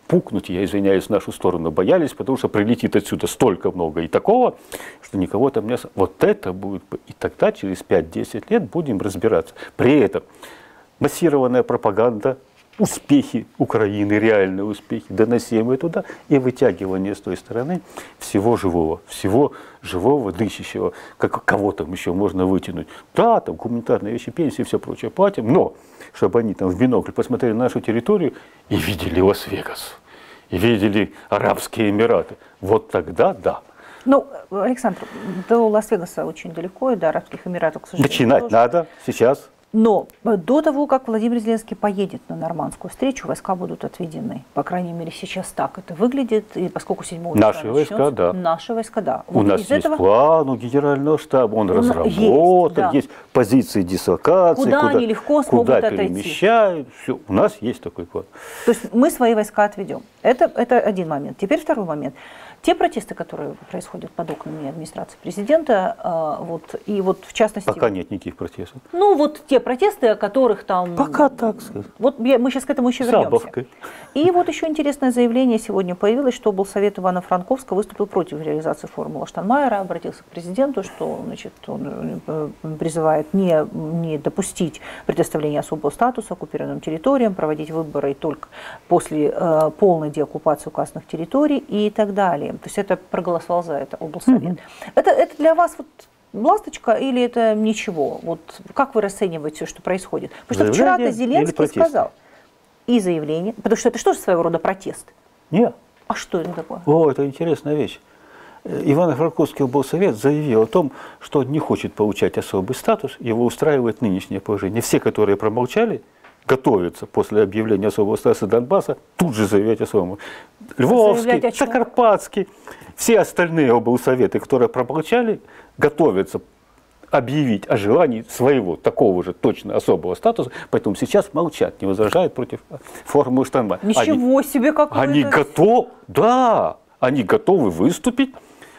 пукнуть, я извиняюсь, в нашу сторону боялись, потому что прилетит отсюда столько много и такого, что никого там не осталось. Вот это будет, и тогда через 5-10 лет будем разбираться. При этом массированная пропаганда, успехи Украины, реальные успехи, доносимые туда и вытягивание с той стороны всего живого, дышащего, как кого там еще можно вытянуть. Да, там гуманитарные вещи, пенсии, все прочее платим, но чтобы они там в бинокль посмотрели на нашу территорию и видели Лас-Вегас, и видели Арабские Эмираты. Вот тогда да. Ну, Александр, до Лас-Вегаса очень далеко, и до Арабских Эмиратов, к сожалению. Начинать тоже. надо сейчас. Но до того, как Владимир Зеленский поедет на нормандскую встречу, войска будут отведены. По крайней мере, сейчас так это выглядит. И поскольку 7 числа Наши войска, да. Наши войска, да. У нас есть план у генерального штаба, он разработан, есть позиции дислокации, куда они легко смогут куда отойти. Перемещают. Все, у нас есть такой план. То есть мы свои войска отведем. Это один момент. Теперь второй момент. Те протесты, которые происходят под окнами администрации президента, и вот в частности... Пока нет никаких протестов. Ну вот те протесты, о которых там... Пока так сказать. Вот мы сейчас к этому еще вернемся. Забавкой. И вот еще интересное заявление сегодня появилось, что облсовет Ивано-Франковска выступил против реализации формулы Штайнмайера, обратился к президенту, что значит, он призывает не допустить предоставления особого статуса оккупированным территориям, проводить выборы только после полной деоккупации указанных территорий и так далее. То есть это проголосовал за это облсовет. Это для вас вот ласточка или это ничего? Вот как вы расцениваете, что происходит? Потому что вчера-то Зеленский сказал и заявление, потому что это что же своего рода протест? Нет. А что это такое? О, это интересная вещь. Ивано-Франковский облсовет заявил о том, что он не хочет получать особый статус, его устраивает нынешнее положение. Все, которые промолчали, готовятся после объявления особого статуса Донбасса тут же заявлять о своем. Львовский, Закарпатский, все остальные облсоветы, которые промолчали, готовятся объявить о желании своего такого же точно особого статуса, поэтому сейчас молчат, не возражают против формулы Штайнмайера. Ничего себе, какой-то... Они готовы выступить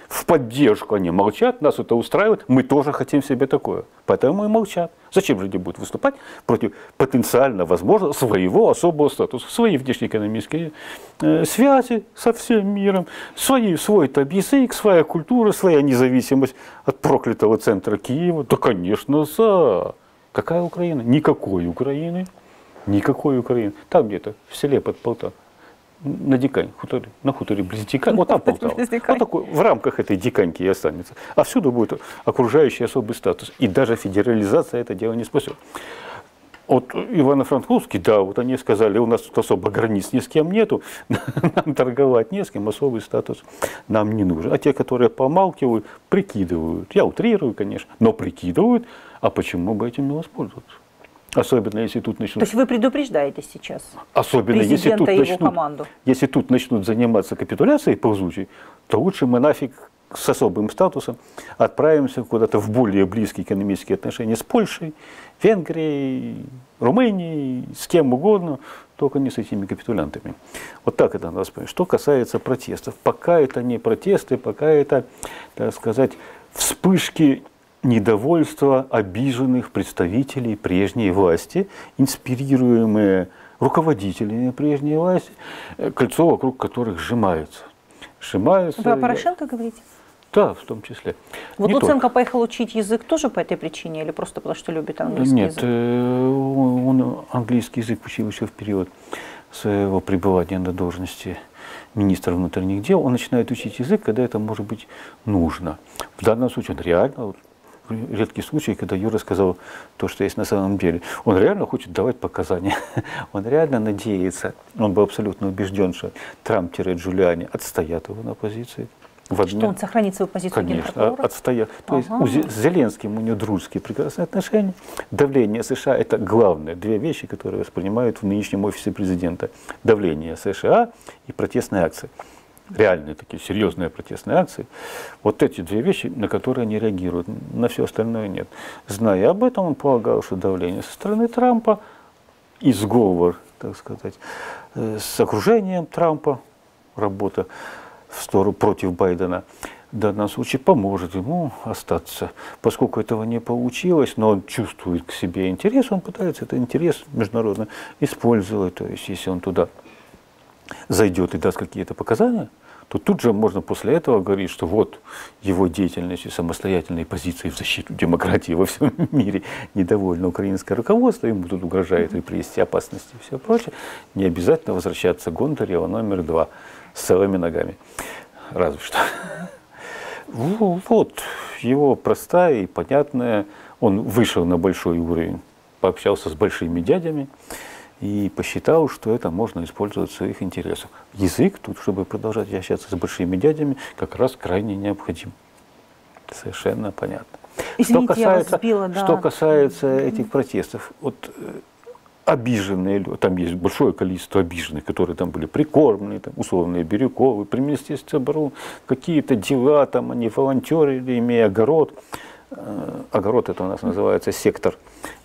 в поддержку, они молчат, нас это устраивает, мы тоже хотим себе такое, поэтому и молчат. Зачем люди будут выступать против потенциально, возможно, своего особого статуса, свои внешнеэкономические связи со всем миром, свой там язык, своя культура, своя независимость от проклятого центра Киева? Да, конечно, за. Какая Украина? Никакой Украины. Никакой Украины. Там где-то в селе под Полтавой. На Дикань, на хуторе близ Дикань, вот там Полтава. Вот такой, в рамках этой Диканьки и останется. А всюду будет окружающий особый статус. И даже федерализация это дело не спасет. Вот Ивано-Франковский, да, вот они сказали, у нас тут особо границ ни с кем нету, нам торговать не с кем, особый статус нам не нужен. А те, которые помалкивают, прикидывают, я утрирую, конечно, но прикидывают, а почему бы этим не воспользоваться? Особенно если тут начнут... То есть вы предупреждаете сейчас особенно президента и его команду? Если тут начнут заниматься капитуляцией ползучей, то лучше мы нафиг с особым статусом отправимся куда-то в более близкие экономические отношения с Польшей, Венгрией, Румынией, с кем угодно, только не с этими капитулянтами. Вот так это надо понять. Что касается протестов, пока это не протесты, пока это, так сказать, вспышки недовольства обиженных представителей прежней власти, инспирируемые руководителями прежней власти, кольцо вокруг которых сжимается. Вы о Порошенко говорите? Да, в том числе. Вот Луценко поехал учить язык тоже по этой причине или просто потому, что любит английский язык? Нет, он английский язык учил еще в период своего пребывания на должности министра внутренних дел. Он начинает учить язык, когда это может быть нужно. В данном случае он реально... Редкий случай, когда Юра сказал то, что есть на самом деле. Он реально хочет давать показания. Он реально надеется, он был абсолютно убежден, что Трамп-Джулиани отстоят его на позиции. Что он сохранит свою позицию генпрокурора? Конечно, отстоят. То есть с Зеленским у него дружеские прекрасные отношения. Давление США – это главное. Две вещи, которые воспринимают в нынешнем офисе президента. Давление США и протестные акции. Реальные такие серьезные протестные акции, вот эти две вещи, на которые они реагируют, на все остальное нет. Зная об этом, он полагал, что давление со стороны Трампа и сговор, так сказать, с окружением Трампа, работа в сторону против Байдена, в данном случае поможет ему остаться. Поскольку этого не получилось, но он чувствует к себе интерес, он пытается этот интерес международно использовать. То есть, если он туда зайдет и даст какие-то показания, то тут же можно после этого говорить, что вот его деятельность и самостоятельные позиции в защиту демократии во всем мире недовольно украинское руководство, ему тут угрожает репрессии, опасности и все прочее. Не обязательно возвращаться к Гонтареву номер 2 с целыми ногами. Разве что. Вот его простая и понятная. Он вышел на большой уровень, пообщался с большими дядями и посчитал, что это можно использовать в своих интересах. Язык тут, чтобы продолжать общаться с большими дядями, как раз крайне необходим. Совершенно понятно. Извините, я вас сбила, да. Что касается этих протестов, вот обиженные люди, там есть большое количество обиженных, которые там были прикормлены, там, условные Бирюковы, при Министерстве обороны, какие-то дела, там они волонтерили, имея огород. Огород — это у нас называется сектор,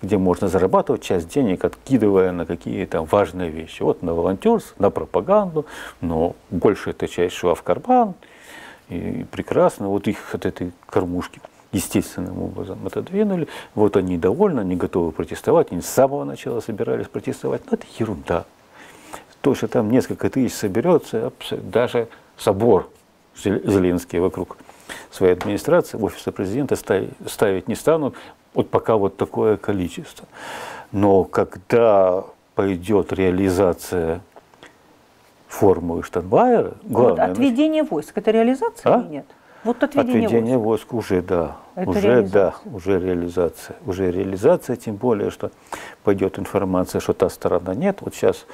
где можно зарабатывать часть денег, откидывая на какие-то важные вещи. Вот на волонтерство, на пропаганду, но большая эта часть шла в карман. И прекрасно, вот их от этой кормушки естественным образом отодвинули. Вот они довольны, они готовы протестовать, они с самого начала собирались протестовать. Но это ерунда. То, что там несколько тысяч соберется, даже собор Зеленский вокруг своей администрации, офиса президента ставить не станут, вот пока вот такое количество. Но когда пойдет реализация формулы Штайнмайера, главное... Вот отведение войск, это реализация или нет? Вот отведение войск уже да. Уже реализация, тем более, что пойдет информация, что та сторона нет. Вот сейчас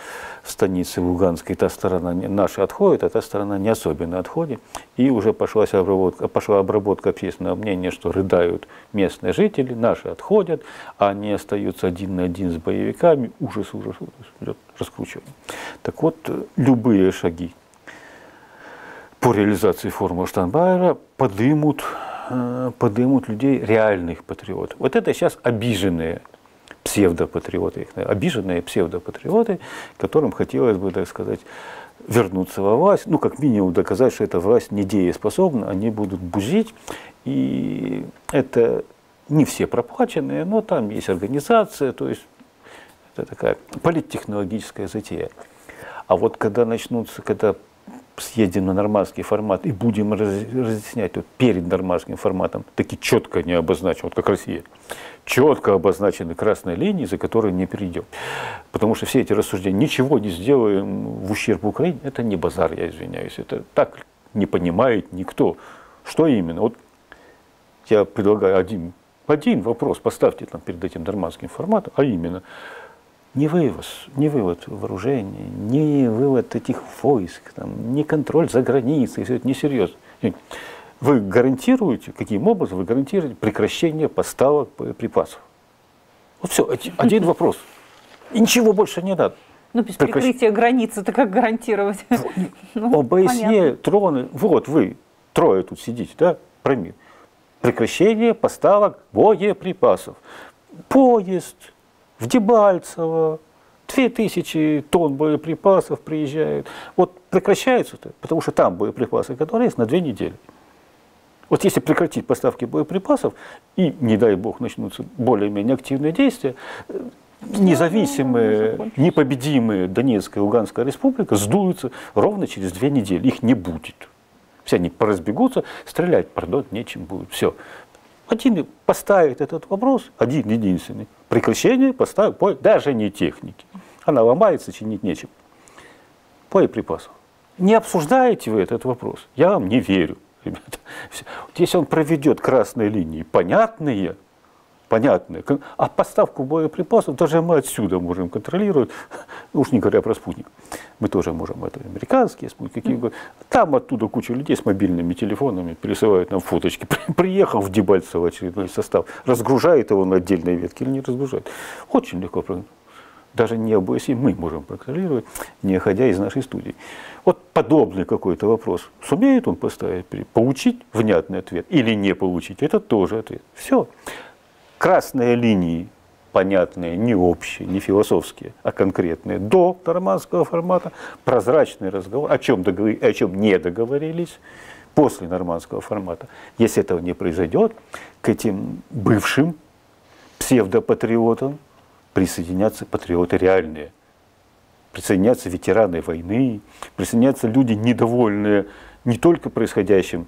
в станице Луганской та сторона наша отходит, а та сторона не особенно отходит. И уже пошла обработка общественного мнения, что рыдают местные жители, наши отходят, а они остаются один на один с боевиками. Ужас, идет раскручивание. Так вот, любые шаги по реализации формулы Штайнмайера подымут людей, реальных патриотов. Вот это сейчас обиженные псевдопатриоты, которым хотелось бы, так сказать, вернуться во власть, ну, как минимум доказать, что эта власть недееспособна, они будут бузить, и это не все проплаченные, но там есть организация, то есть это такая политтехнологическая затея. А вот когда съедем на нормандский формат и будем разъяснять вот перед нормандским форматом, таки четко не обозначим, вот как Россия, четко обозначены красные линии, за которые не перейдем. Потому что все эти рассуждения, ничего не сделаем в ущерб Украине, это не базар, я извиняюсь, это так не понимает никто. Что именно? Вот я предлагаю один вопрос поставьте там перед этим нормандским форматом, а именно, не вывод вооружений, не вывод этих войск, там, не контроль за границей, все это несерьезно. Вы гарантируете, каким образом вы гарантируете прекращение поставок боеприпасов? Вот все, один вопрос. И ничего больше не надо. Ну, без прикрытия границы, это как гарантировать? ОБСЕ, троны, вот вы, трое тут сидите, да, промил. Прекращение поставок боеприпасов. Поезд в Дебальцево, 2000 тонн боеприпасов приезжают. Вот прекращается-то, потому что там боеприпасы, которые есть, на 2 недели. Вот если прекратить поставки боеприпасов, и, не дай бог, начнутся более-менее активные действия, независимые, непобедимые Донецкая и Луганская республика сдуются ровно через 2 недели. Их не будет. Все они поразбегутся, стрелять, нечем будет. Все. Один поставит этот вопрос, один единственный. Прекращение поставок, даже не техники. Она ломается, чинить нечем. Боеприпасов. Не обсуждаете вы этот вопрос? Я вам не верю, ребята. Если он проведет красные линии, понятные, а поставку боеприпасов даже мы отсюда можем контролировать, уж не говоря про спутник. Мы тоже можем, это американские спутники, там оттуда куча людей с мобильными телефонами присылают нам фоточки. Приехал в Дебальцево очередной состав, разгружает его на отдельные ветки или не разгружает. Очень легко. Даже не ОБСЕ мы можем контролировать, не ходя из нашей студии. Вот подобный какой-то вопрос. Сумеет он поставить, получить внятный ответ или не получить, это тоже ответ. Все. Красные линии понятные, не общие, не философские, а конкретные, до нормандского формата, прозрачный разговор, о чем не договорились, после нормандского формата. Если этого не произойдет, к этим бывшим псевдопатриотам присоединятся патриоты реальные, присоединятся ветераны войны, присоединятся люди, недовольные не только происходящим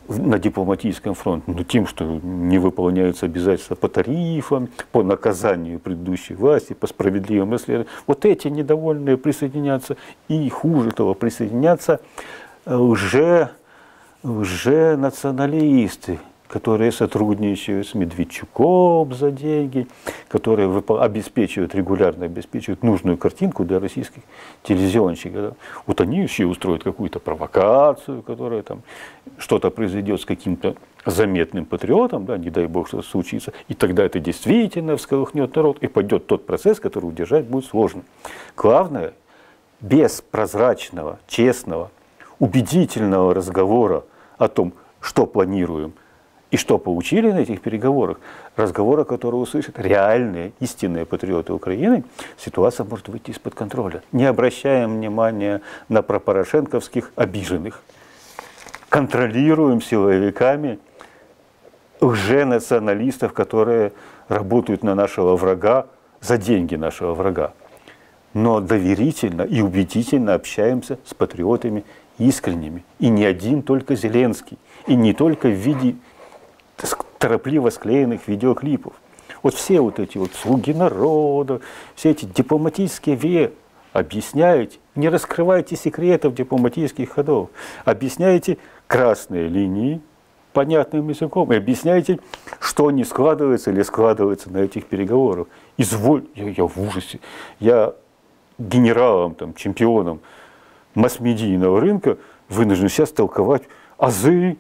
на дипломатическом фронте, но тем, что не выполняются обязательства по тарифам, по наказанию предыдущей власти, по справедливым расследованиям. Вот эти недовольные присоединятся, и хуже того, присоединятся лже-националисты, которые сотрудничают с Медведчуком за деньги, которые регулярно обеспечивают нужную картинку для российских телевизионщиков. Вот они еще устроят какую-то провокацию, которая там что-то произойдет с каким-то заметным патриотом, да, не дай бог что-то случится, и тогда это действительно всколыхнет народ, и пойдет тот процесс, который удержать будет сложно. Главное, без прозрачного, честного, убедительного разговора о том, что планируем, и что получили на этих переговорах, разговора, которые услышат реальные, истинные патриоты Украины, ситуация может выйти из-под контроля. Не обращаем внимания на пропорошенковских обиженных. Контролируем силовиками лженационалистов, которые работают на нашего врага за деньги нашего врага. Но доверительно и убедительно общаемся с патриотами искренними. И не один только Зеленский. И не только в виде торопливо склеенных видеоклипов. Вот все вот эти вот слуги народа, все эти дипломатические объясняете, не раскрывайте секретов дипломатических ходов, объясняете красные линии понятным языком и объясняете, что не складывается или складывается на этих переговорах. Я в ужасе. Я генералом, там, чемпионом масс-медийного рынка вынужден сейчас толковать азы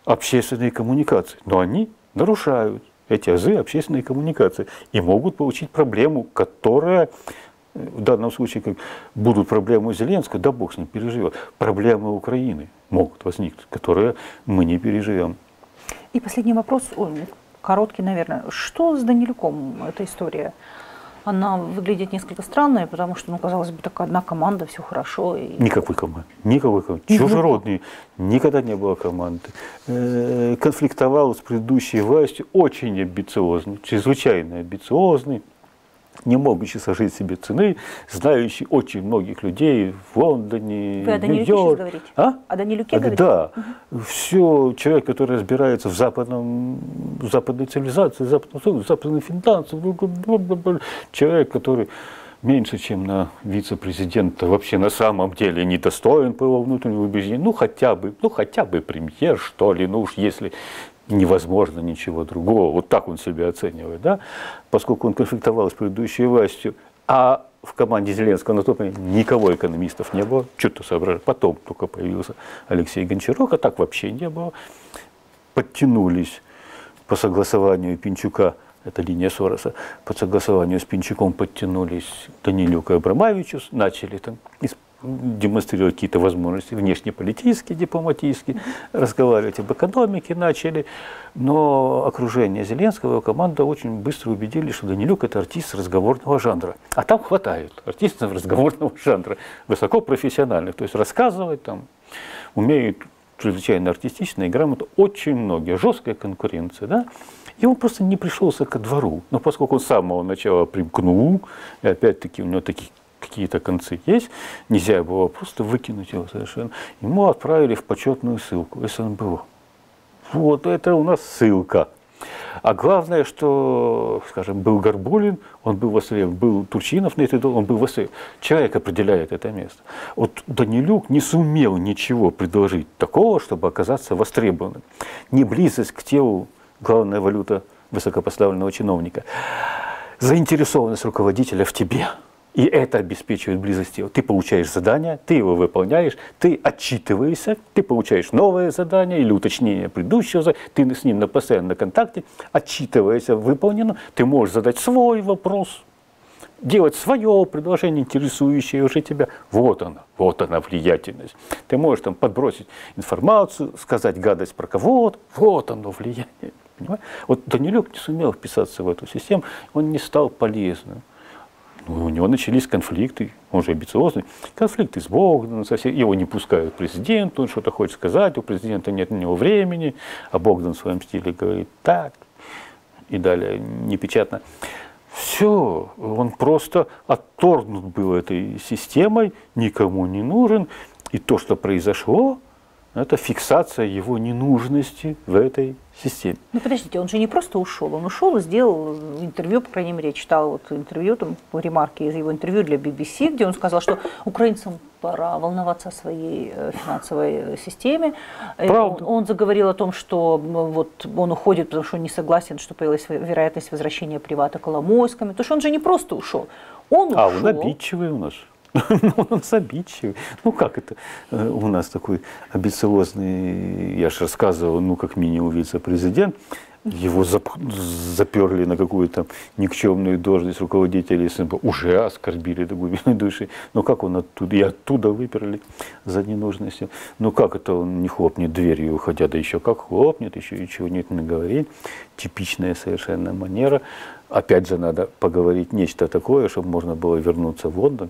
общественной коммуникации. Но они нарушают эти азы общественной коммуникации и могут получить проблему, которая в данном случае как будут проблемы Зеленского, да бог с ним переживет, проблемы Украины могут возникнуть, которые мы не переживем. И последний вопрос, короткий, наверное. Что с Данилюком, эта история? Она выглядит несколько странной, потому что, казалось бы, такая одна команда, все хорошо. И... Никакой команды. Чужеродные. Никогда не было команды. Конфликтовал с предыдущей властью, очень амбициозный, чрезвычайно амбициозный, не мог еще сложить себе цены, знающий очень многих людей в Лондоне, Вы о Данилюке сейчас говорите? А? О Данилюке говорите? Да. Все, человек, который разбирается в западной цивилизации, в западных финансах, человек, который меньше, чем на вице-президента, вообще на самом деле недостоин по его внутреннему убеждению, хотя бы премьер, что ли, уж если невозможно ничего другого. Вот так он себя оценивает, да? Поскольку он конфликтовал с предыдущей властью, а в команде Зеленского на тот момент никого экономистов не было, что-то соображать. Потом только появился Алексей Гончаров, а так вообще не было. Подтянулись по согласованию Пинчука, это линия Сороса, по согласованию с Пинчуком подтянулись Данилюк и Абрамовичу, начали там демонстрировать какие-то возможности внешнеполитические, дипломатические, разговаривать об экономике начали. Но окружение Зеленского, его команда очень быстро убедились, что Данилюк – это артист разговорного жанра. А там хватает артистов разговорного жанра, высокопрофессиональных. То есть рассказывать там умеют чрезвычайно артистично и грамотно очень многие. Жесткая конкуренция, да? И он просто не пришелся ко двору. Но поскольку он с самого начала примкнул, и опять-таки у него такие какие-то концы есть, нельзя было просто выкинуть его совершенно. Ему отправили в почетную ссылку СНБО. Вот это у нас ссылка. А главное, что, скажем, был Горбулин, он был востребован, был Турчинов, он был востребован. Человек определяет это место. Вот Данилюк не сумел ничего предложить такого, чтобы оказаться востребованным. Не близость к телу – главная валюта высокопоставленного чиновника. Заинтересованность руководителя в тебе. И это обеспечивает близость тела. Ты получаешь задание, ты его выполняешь, ты отчитываешься, ты получаешь новое задание или уточнение предыдущего, ты с ним на постоянном контакте, отчитываешься, выполнено, ты можешь задать свой вопрос, делать свое предложение, интересующее уже тебя. Вот она влиятельность. Ты можешь там подбросить информацию, сказать гадость про кого-то, вот оно влияние. Понимаете? Вот Данилюк не сумел вписаться в эту систему, он не стал полезным. У него начались конфликты, он же амбициозный, конфликты с Богданом, его не пускают президент, он что-то хочет сказать, у президента нет на него времени, а Богдан в своем стиле говорит так, и далее непечатно. Все, он просто отторгнут был этой системой, никому не нужен, и то, что произошло, это фиксация его ненужности в этой системе. Ну подождите, он же не просто ушел, он ушел и сделал интервью, по крайней мере, я читала вот интервью, там ремарки из его интервью для BBC, где он сказал, что украинцам пора волноваться о своей финансовой системе. Он заговорил о том, что вот он уходит, потому что он не согласен, что появилась вероятность возвращения привата Коломойскому. Потому что он же не просто ушел, он ушел. А он обидчивый у нас. Он обидчивый. Ну как это у нас такой амбициозный, я же рассказывал, ну как минимум вице-президент, его заперли на какую-то никчемную должность руководителя СНБ, уже оскорбили до глубины души. Ну как он оттуда, и оттуда выперли за ненужностью. Ну как это он не хлопнет дверью, уходя, да еще как хлопнет, еще и чего-нибудь наговорит. Типичная совершенно манера. Опять же надо поговорить нечто такое, чтобы можно было вернуться в Лондон.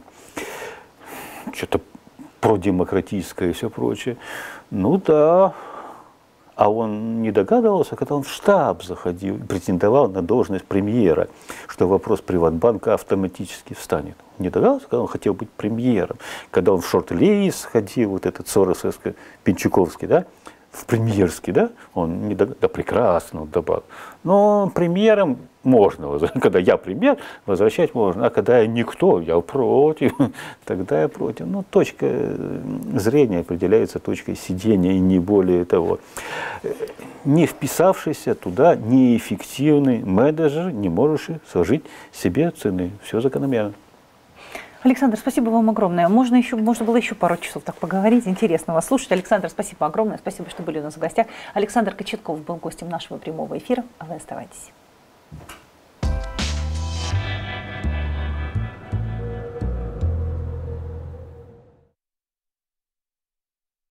Что-то продемократическое и все прочее. Ну да. А он не догадывался, когда он в штаб заходил, претендовал на должность премьера, что вопрос Приватбанка автоматически встанет. Не догадывался, когда он хотел быть премьером, когда он в шорт-лист ходил, вот этот Соросовско-Пинчуковский, да, в премьерский, да, он не догадался, да, прекрасно, он добавил. Но премьером можно, когда я премьер, возвращать можно, а когда я никто, я против, тогда я против. Ну, точка зрения определяется точкой сидения и не более того. Не вписавшийся туда неэффективный менеджер не может сложить себе цены. Все закономерно. Александр, спасибо вам огромное. Можно было еще пару часов так поговорить, интересно вас слушать. Александр, спасибо огромное, спасибо, что были у нас в гостях. Александр Кочетков был гостем нашего прямого эфира, а вы оставайтесь.